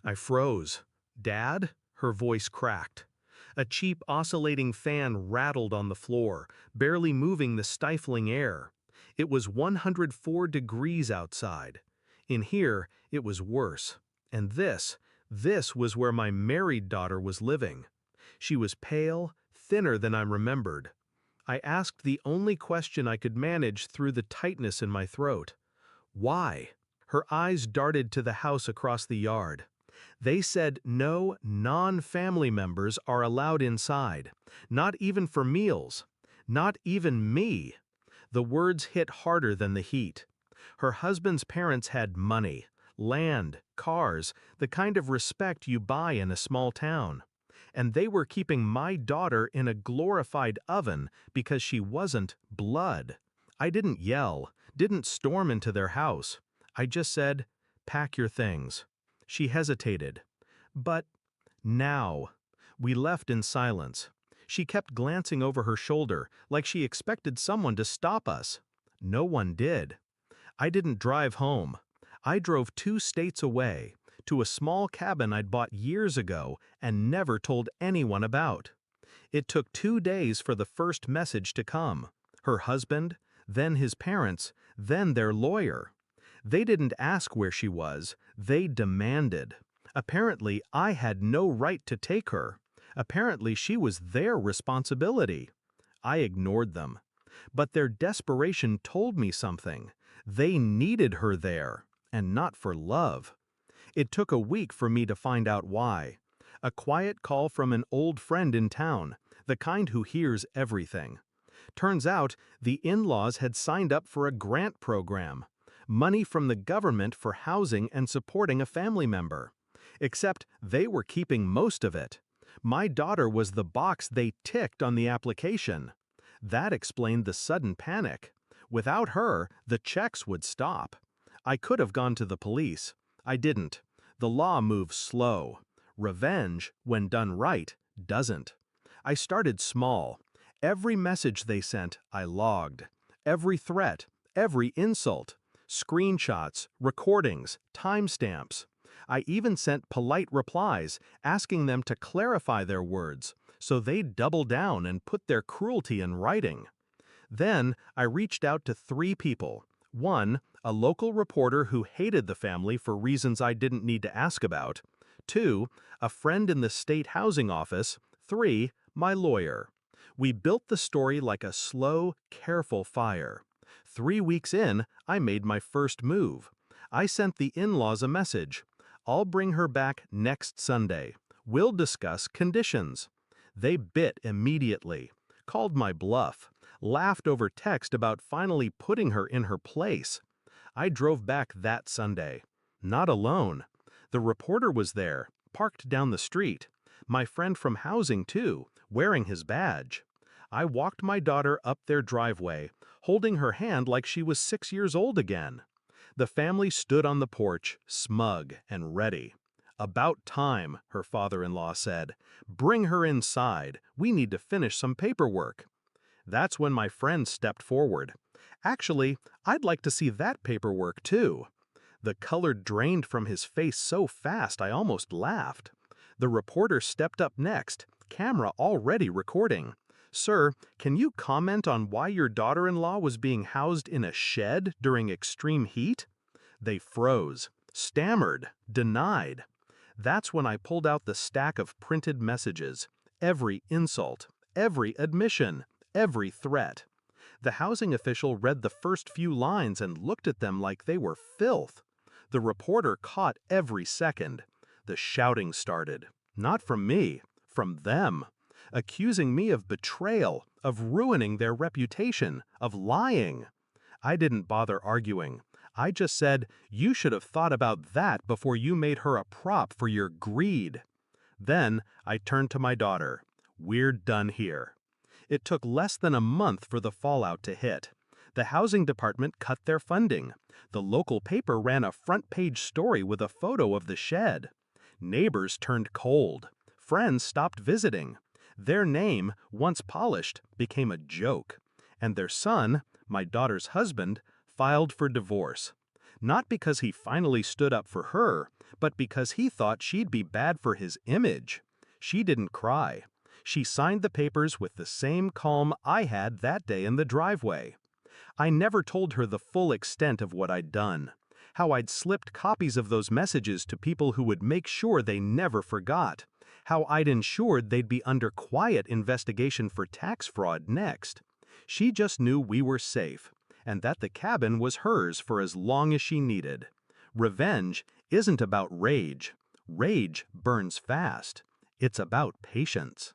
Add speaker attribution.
Speaker 1: I froze. "Dad?" Her voice cracked. A cheap oscillating fan rattled on the floor, barely moving the stifling air. It was 104 degrees outside. In here, it was worse. And this was where my married daughter was living. She was pale, thinner than I remembered. I asked the only question I could manage through the tightness in my throat. Why? Her eyes darted to the house across the yard. They said no non-family members are allowed inside, not even for meals, not even me. The words hit harder than the heat. Her husband's parents had money, land, cars, the kind of respect you buy in a small town. And they were keeping my daughter in a glorified oven because she wasn't blood. I didn't yell, didn't storm into their house. I just said, "Pack your things." She hesitated. But now. We left in silence. She kept glancing over her shoulder, like she expected someone to stop us. No one did. I didn't drive home. I drove 2 states away, to a small cabin I'd bought years ago and never told anyone about. It took 2 days for the first message to come. Her husband, then his parents, then their lawyer. They didn't ask where she was, they demanded. Apparently, I had no right to take her. Apparently, she was their responsibility. I ignored them. But their desperation told me something. They needed her there, and not for love. It took a week for me to find out why. A quiet call from an old friend in town, the kind who hears everything. Turns out, the in-laws had signed up for a grant program. Money from the government for housing and supporting a family member. Except they were keeping most of it. My daughter was the box they ticked on the application. That explained the sudden panic. Without her, the checks would stop. I could have gone to the police. I didn't. The law moves slow. Revenge, when done right, doesn't. I started small. Every message they sent, I logged. Every threat, every insult. Screenshots, recordings, timestamps. I even sent polite replies, asking them to clarify their words, so they'd double down and put their cruelty in writing. Then, I reached out to 3 people. 1, a local reporter who hated the family for reasons I didn't need to ask about. 2, a friend in the state housing office. 3, my lawyer. We built the story like a slow, careful fire. 3 weeks in, I made my first move. I sent the in-laws a message. I'll bring her back next Sunday. We'll discuss conditions. They bit immediately, called my bluff, laughed over text about finally putting her in her place. I drove back that Sunday. Not alone. The reporter was there, parked down the street. My friend from housing, too, wearing his badge. I walked my daughter up their driveway, holding her hand like she was 6 years old again. The family stood on the porch, smug and ready. "About time," her father-in-law said. "Bring her inside. We need to finish some paperwork." That's when my friend stepped forward. "Actually, I'd like to see that paperwork too." The color drained from his face so fast I almost laughed. The reporter stepped up next, camera already recording. "Sir, can you comment on why your daughter-in-law was being housed in a shed during extreme heat?" They froze, stammered, denied. That's when I pulled out the stack of printed messages. Every insult, every admission, every threat. The housing official read the first few lines and looked at them like they were filth. The reporter caught every second. The shouting started. Not from me, from them. Accusing me of betrayal, of ruining their reputation, of lying. I didn't bother arguing. I just said, "You should have thought about that before you made her a prop for your greed." Then I turned to my daughter. "We're done here." It took less than a month for the fallout to hit. The housing department cut their funding. The local paper ran a front-page story with a photo of the shed. Neighbors turned cold. Friends stopped visiting. Their name, once polished, became a joke. And their son, my daughter's husband, filed for divorce. Not because he finally stood up for her, but because he thought she'd be bad for his image. She didn't cry. She signed the papers with the same calm I had that day in the driveway. I never told her the full extent of what I'd done. How I'd slipped copies of those messages to people who would make sure they never forgot. How I'd ensured they'd be under quiet investigation for tax fraud next. She just knew we were safe, and that the cabin was hers for as long as she needed. Revenge isn't about rage. Rage burns fast. It's about patience.